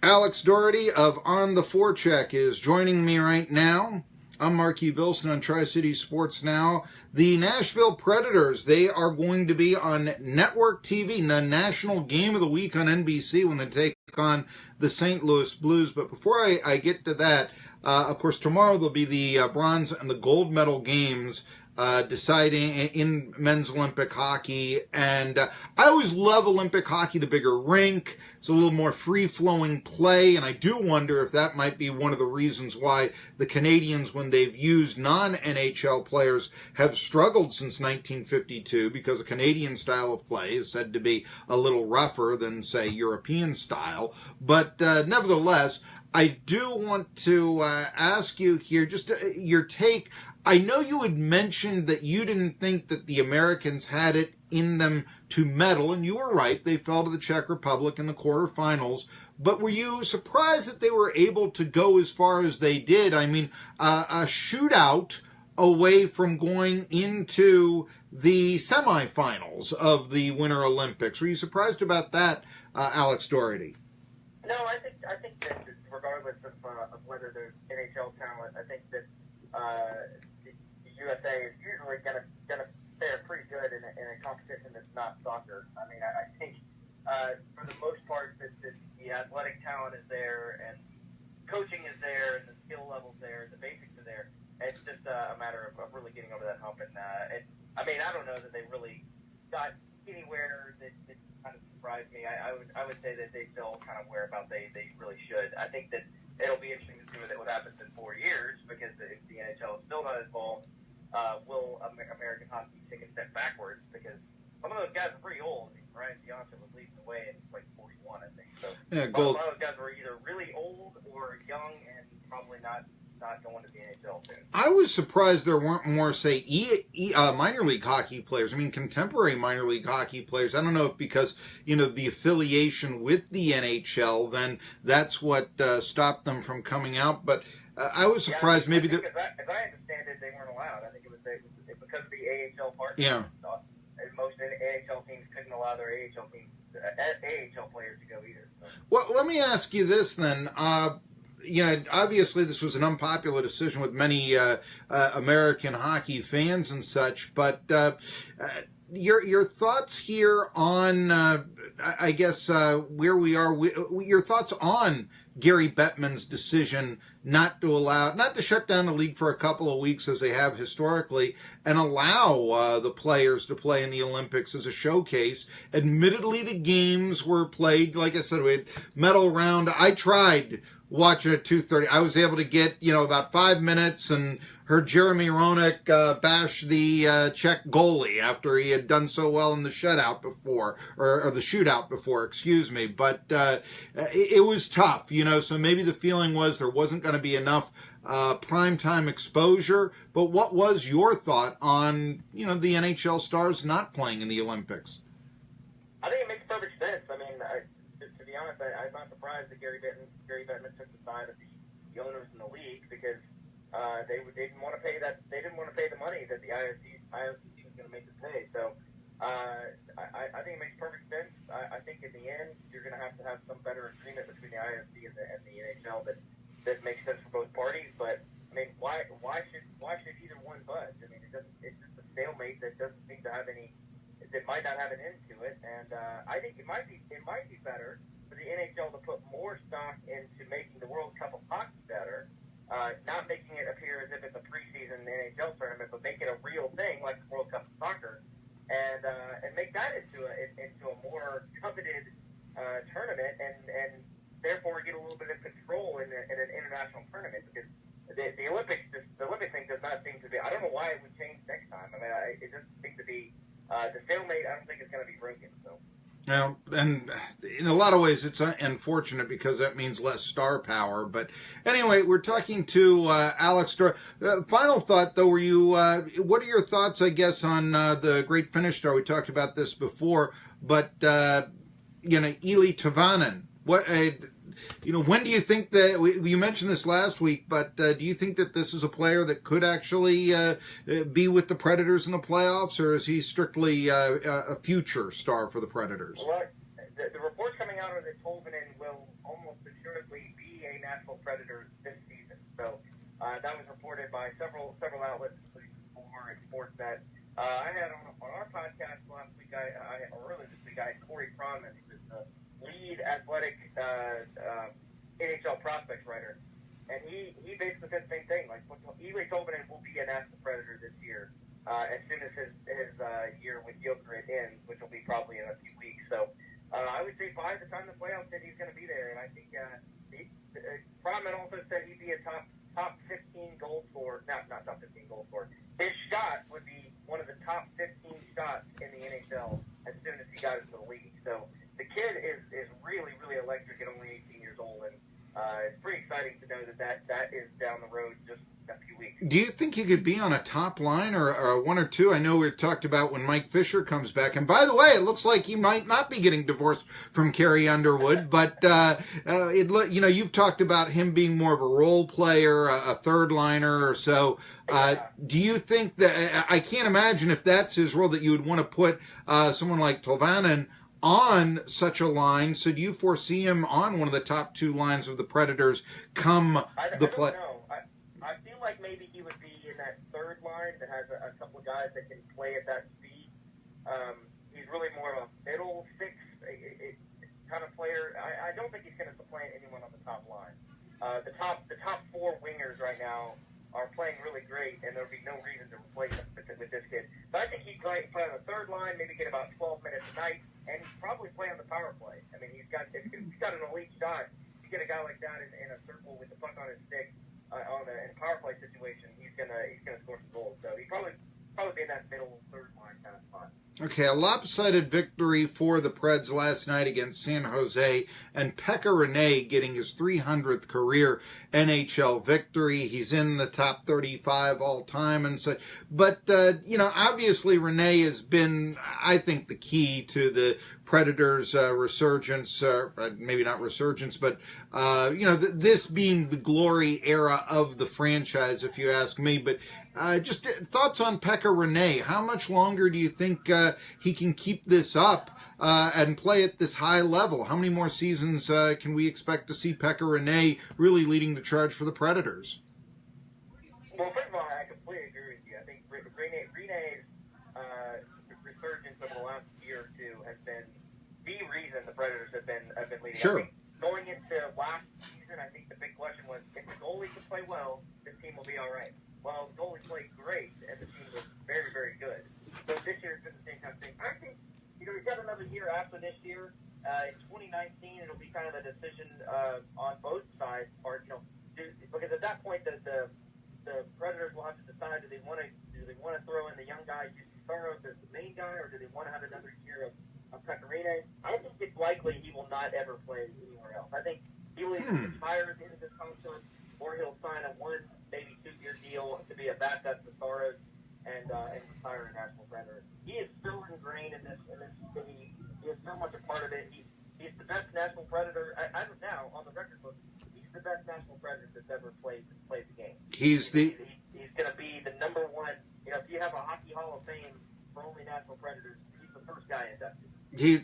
Alex Daugherty of On the Forecheck is joining me right now. I'm Marky Bilson on Tri-City Sports Now. The Nashville Predators, they are going to be on network TV, the national game of the week on NBC when they take on the St. Louis Blues. But before I get to that, of course, tomorrow there'll be the bronze and the gold medal games deciding in men's Olympic hockey. And I always love Olympic hockey, the bigger rink. It's a little more free-flowing play, and I do wonder if that might be one of the reasons why the Canadians, when they've used non-NHL players, have struggled since 1952, because a Canadian style of play is said to be a little rougher than, say, European style. But nevertheless, I do want to ask you here, just your take. I know you had mentioned that you didn't think that the Americans had it in them to medal, and you were right. They fell to the Czech Republic in the quarterfinals. But were you surprised that they were able to go as far as they did? I mean, a shootout away from going into the semifinals of the Winter Olympics. Were you surprised about that, Alex Daugherty? No, I think that regardless of whether there's NHL talent, I think that the USA is usually gonna fare pretty good in a competition that's not soccer. I mean, I think for the most part that the athletic talent is there, and coaching is there, and the skill level's there, and the basics are there. It's just a matter of really getting over that hump. And I mean, I don't know that they really got anywhere that kind of surprised me. I would say that they still kind of whereabout they really should. I think that it'll be interesting to see what happens in 4 years, because if the NHL is still not involved, will American hockey take a step backwards? Because some of those guys are pretty old. I mean, Brian Johnson was leading the way, and he's like 41, I think. So yeah, a lot of those guys were either really old or young, and probably not going to the NHL soon. I was surprised there weren't more, say, minor league hockey players. I mean, contemporary minor league hockey players. I don't know if because, the affiliation with the NHL, then that's what stopped them from coming out. But I was surprised maybe that... As I understand it, they weren't allowed. I think it was because of the AHL partnership. Yeah. Most AHL teams couldn't allow their AHL players to go either. So. Well, let me ask you this then. Obviously this was an unpopular decision with many American hockey fans and such, but your thoughts here on, I guess, where we are, your thoughts on Gary Bettman's decision not to shut down the league for a couple of weeks as they have historically, and allow the players to play in the Olympics as a showcase. Admittedly, the games were played, like I said, we had medal round. I tried watching at 2:30. I was able to get, about 5 minutes, and heard Jeremy Roenick bash the Czech goalie after he had done so well in the shutout before, or the shootout before, excuse me. But it was tough, so maybe the feeling was there wasn't going to be enough primetime exposure. But what was your thought on, the NHL stars not playing in the Olympics? I think it makes perfect sense. I mean, to be honest, I'm not surprised that Gary Bettman took the side of the owners in the league, because they didn't want to pay that. They didn't want to pay the money that the IOC was going to make them pay. So I think it makes perfect sense. I think in the end you're going to have some better agreement between the IOC and the NHL that makes sense for both parties. But I mean, why should either one budge? I mean, it's just a stalemate that doesn't seem to have any. That might not have an end to it, and I think it might be better for the NHL to put more stock into making the World Cup of Hockey better, not making it appear as if it's a preseason NHL tournament, but make it a real thing like the World Cup of Soccer, and make that into a more coveted tournament, and therefore get a little bit of control in an international tournament, because the Olympic thing does not seem to be. I don't know why it would change next time. I mean, it doesn't seem to be. The stalemate, I don't think it's going to be breaking. So. Well, and in a lot of ways, it's unfortunate, because that means less star power. But anyway, we're talking to Alex. Final thought, though, what are your thoughts, I guess, on the great Finnish star? We talked about this before, but Eli Tavanen. When do you think that, you mentioned this last week, but do you think that this is a player that could actually be with the Predators in the playoffs, or is he strictly a future star for the Predators? Well, the reports coming out are that Tolvanen will almost assuredly be a Nashville Predator this season. So that was reported by several outlets, including Score and Sportsnet. I had on our podcast last week, or earlier this week, I had Corey Cronman, who's the lead athletic NHL prospects writer, and he basically said the same thing. Like, Eli Tolvanen will be a Nashville Predator this year as soon as his year with Daugherty ends, which will be probably in a few weeks. So I would say by the time the playoffs hit, he's going to be there, and I think Cronman also said he'd be a top 15 goal scorer. Not top 15 goal scorer. His shot would be one of the top 15 shots in the NHL as soon as he got into the league. So the kid is really, really electric at only 18 years old, and it's pretty exciting to know that is down the road just a few weeks. Do you think he could be on a top line or one or two? I know we talked about when Mike Fisher comes back. And by the way, it looks like he might not be getting divorced from Carrie Underwood. But, you've talked about him being more of a role player, a third liner or so. Do you think that, I can't imagine if that's his role, that you would want to put someone like Tolvanen on such a line. So do you foresee him on one of the top two lines of the Predators come the play? I don't know. I feel like maybe he would be in that third line that has a couple of guys that can play at that speed. He's really more of a middle six kind of player. I don't think he's going to supplant anyone on the top line. The top four wingers right now are playing really great, and there would be no reason to replace them with this kid. But I think he'd play on the third line, maybe get about 12 minutes a night, and probably play on the power play. I mean, if he's got an elite shot. You get a guy like that in a circle with the puck on his stick in a power play situation, he's gonna score some goals. So he probably be in that middle third line kind of spot. Okay, a lopsided victory for the Preds last night against San Jose, and Pekka Rinne getting his 300th career NHL victory. He's in the top 35 all time and such. But, obviously Rinne has been, I think, the key to the Predators' resurgence, maybe not resurgence, but, this being the glory era of the franchise, if you ask me. But just thoughts on Pekka Rinne. How much longer do you think he can keep this up and play at this high level? How many more seasons can we expect to see Pekka Rinne really leading the charge for the Predators? Well, first of all, I completely agree with you. I think Rinne's resurgence over the last year or two has been the reason the Predators have been leading. Sure. I think going into last season, I think the big question was, if the goalie can play well, this team will be all right. Well, the goalie played great, and the team was very, very good. So this year, it's been the same kind of thing. I think, we've got another year after this year. In 2019, it'll be kind of a decision on both sides, because at that point, the Predators will have to decide: do they want to throw in the young guy, Saros, as the main guy, or do they want to have another year of Pekka Rinne? I think it's likely he will not ever play anywhere else. I think he will either retire at the end of this contract, or he'll sign a 1, maybe 2-year deal to be a backup to Saros and retire a Nashville Predator. He is so ingrained in this city. He is so much a part of it. He's the best Nashville Predator. As of now, on the record book, he's the best Nashville Predator that's ever played the game. He's going to be the number one. If you have a Hockey Hall of Fame for only Nashville Predators, he's the first guy inducted. You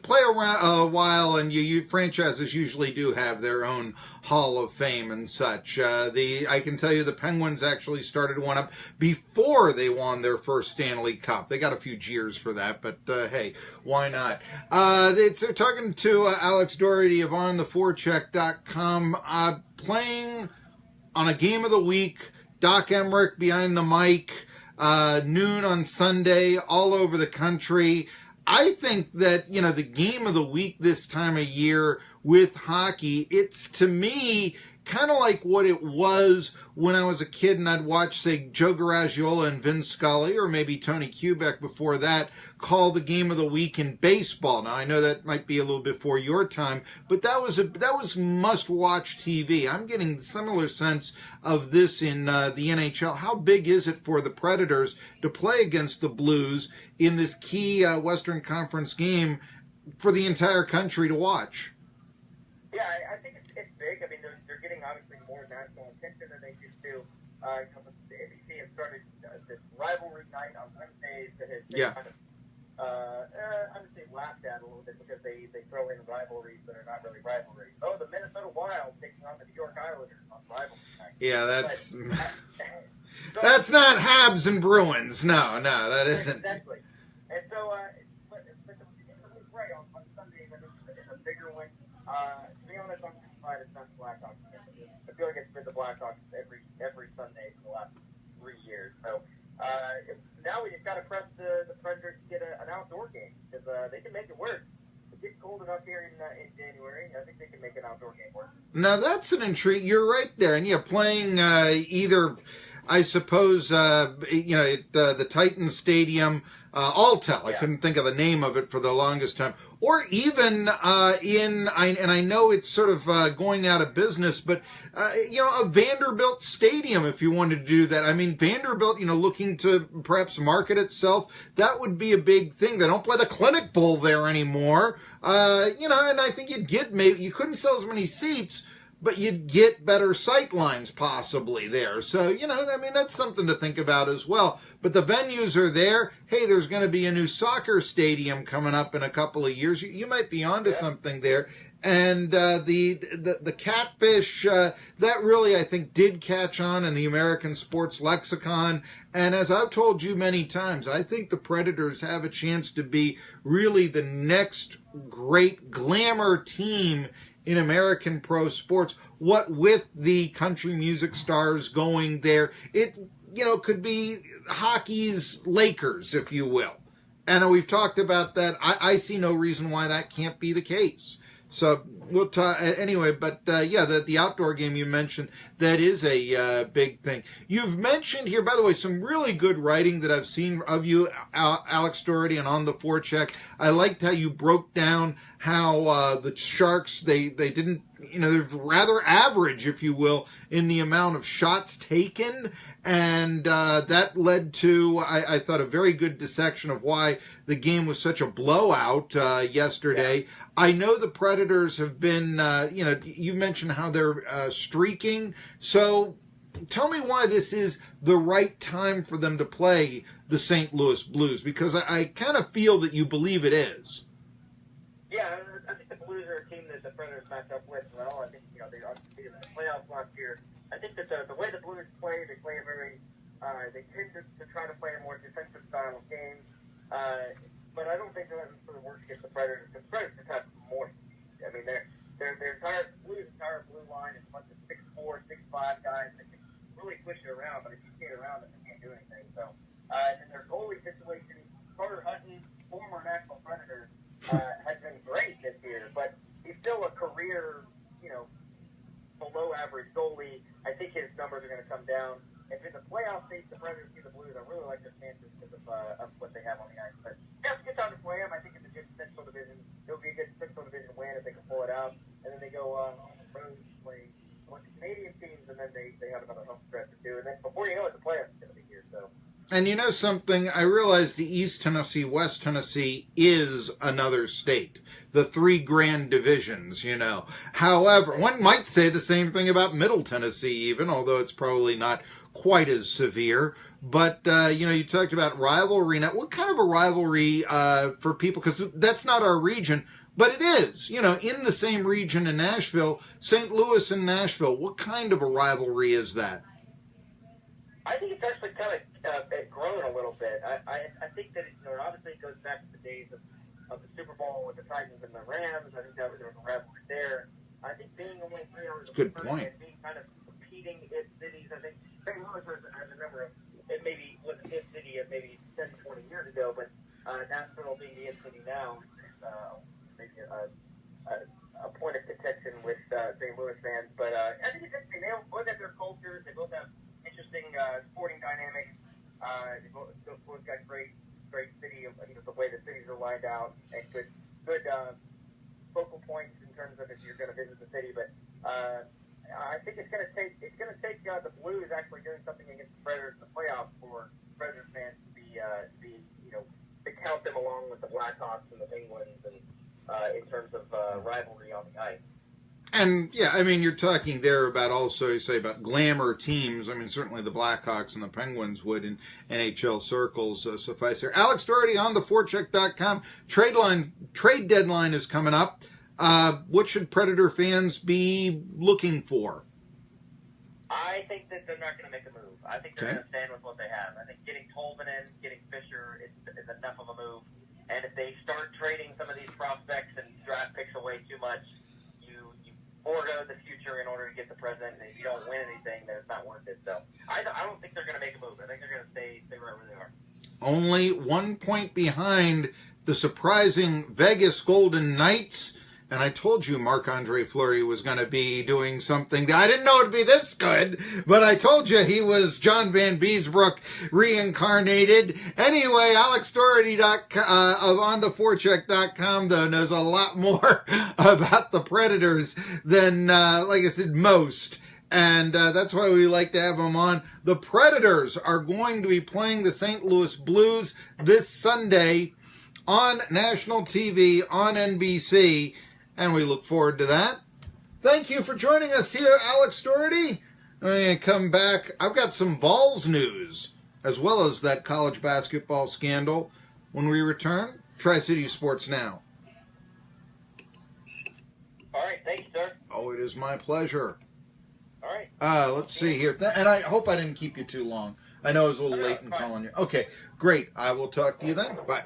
play around a while, and you franchises usually do have their own Hall of Fame and such. I can tell you the Penguins actually started one up before they won their first Stanley Cup. They got a few jeers for that, but hey, why not? They're talking to Alex Daugherty of OnTheForecheck.com, playing on a game of the week. Doc Emmerich behind the mic, noon on Sunday, all over the country. I think that, the game of the week this time of year with hockey, it's, to me, kind of like what it was when I was a kid and I'd watch, say, Joe Garagiola and Vin Scully, or maybe Tony Kubek before that, call the game of the week in baseball. Now, I know that might be a little before your time, but that was must-watch TV. I'm getting a similar sense of this in the NHL. How big is it for the Predators to play against the Blues in this key Western Conference game for the entire country to watch? Yeah, I think it's big. I mean, they're getting obviously more national attention than they used to. The NBC has started this rivalry night on Wednesdays that has been kind of, I would say, laughed at a little bit because they throw in rivalries that are not really rivalries. Oh, the Minnesota Wild taking on the New York Islanders on rivalry night. Yeah, that's that's not Habs and Bruins. No, that isn't. Exactly. And so, but the right on Sunday, it's a bigger one. To be honest, on this side, it's not the Blackhawks. I feel like it's been the Blackhawks every Sunday for the last 3 years. So now we just got to press the Predators to get an outdoor game because they can make it work. It gets cold enough here in January. I think they can make an outdoor game work. Now that's an intrigue. You're right there, and you're playing either, I suppose, the Titan Stadium, Alltel. I couldn't think of the name of it for the longest time. Or even and I know it's sort of going out of business, but a Vanderbilt Stadium, if you wanted to do that. I mean, Vanderbilt, looking to perhaps market itself, that would be a big thing. They don't play the Clinic Bowl there anymore. And I think you couldn't sell as many seats, but you'd get better sight lines possibly there. So, that's something to think about as well. But the venues are there. Hey, there's going to be a new soccer stadium coming up in a couple of years. You might be onto something there. And the catfish, that really, I think, did catch on in the American sports lexicon. And as I've told you many times, I think the Predators have a chance to be really the next great glamour team in American pro sports. What with the country music stars going there, it could be hockey's Lakers, if you will. And we've talked about that. I see no reason why that can't be the case. So we'll talk anyway. But the outdoor game you mentioned, that is a big thing. You've mentioned here, by the way, some really good writing that I've seen of you, Alex Daugherty, and on the forecheck. I liked how you broke down how the Sharks they didn't. They're rather average, if you will, in the amount of shots taken. And that led to, I thought, a very good dissection of why the game was such a blowout yesterday. Yeah. I know the Predators have been, you mentioned how they're streaking. So tell me why this is the right time for them to play the St. Louis Blues, because I kind of feel that you believe it is. Yeah, I think the Blues are a team that the Predators match up with well. I think, they obviously in the playoffs last year. I think that the way the Blues play, they play a very, they tend to try to play a more defensive style of game. But I don't think that really works against the Predators, because the Predators just have more. I mean, their entire blue line is a bunch of 6'4", 6'5" guys that can really push it around, but if you can't around them, they can't do anything. So, and then their goalie situation, Carter Hutton, former Nashville Predator, has been great this year, but he's still a career, below average goalie. I think his numbers are going to come down. If in the playoff stage the Predators see the Blues, I really like their chances because of what they have on the ice. But yeah, it's a good time to play them. I think it's a good Central Division. It'll be a good Central Division win if they can pull it out. And then they go on the road to play a bunch of Canadian teams, and then they have another home stretch or two. And then before you know it, the playoffs are going to be here. So. And you know something? I realize the East Tennessee, West Tennessee is another state. The three grand divisions, However, one might say the same thing about Middle Tennessee even, although it's probably not quite as severe. But, you talked about rivalry. Now, what kind of a rivalry for people? Because that's not our region, but it is. In the same region in Nashville, St. Louis and Nashville, what kind of a rivalry is that? I think it's actually kind of grown a little bit. I think that obviously it goes back to the days of the Super Bowl with the Titans and the Rams. I think there was a rivalry there. I think being only 3 hours good point. And being kind of competing in cities, I think St. Louis has a number of, it maybe was a hit city of maybe 10, 20 years ago, but Nashville being the hit city now is maybe a point of contention with St. Louis fans. But I think it's interesting. They both have their cultures. They both have interesting sporting dynamics. They both got great city, the way the cities are lined out, and good focal points in terms of if you're going to visit the city. But I think it's going to take the Blues actually doing something against the Predators in the playoffs for Predators fans to be to count them along with the Blackhawks and the Penguins and in terms of rivalry on the ice. And yeah, I mean, you're talking there about also, you say about glamour teams. I mean, certainly the Blackhawks and the Penguins would in NHL circles suffice there. Alex Daugherty on theforecheck.com. Trade deadline is coming up. What should Predator fans be looking for? I think that they're not going to make a move. I think they're going to stand with what they have. I think getting Tolman in, getting Fisher is enough of a move. And if they start trading some of these prospects and draft picks away too much, you forego the future in order to get the present. And if you don't win anything, then it's not worth it. So I don't think they're going to make a move. I think they're going to stay right where they are. Only 1 point behind the surprising Vegas Golden Knights. And I told you Marc-Andre Fleury was going to be doing something. I didn't know it would be this good, but I told you he was John Van Beesbrook reincarnated. Anyway, Alex Daugherty of ontheforecheck.com, though, knows a lot more about the Predators than, like I said, most. And that's why we like to have him on. The Predators are going to be playing the St. Louis Blues this Sunday on national TV on NBC. And we look forward to that. Thank you for joining us here, Alex Daugherty. I'm going to come back. I've got some Vols news, as well as that college basketball scandal. When we return, Tri-City Sports Now. All right. Thank you, sir. Oh, it is my pleasure. All right. Let's see here. And I hope I didn't keep you too long. I know I was a little late in calling you. Okay, great. I will talk to you then. Bye.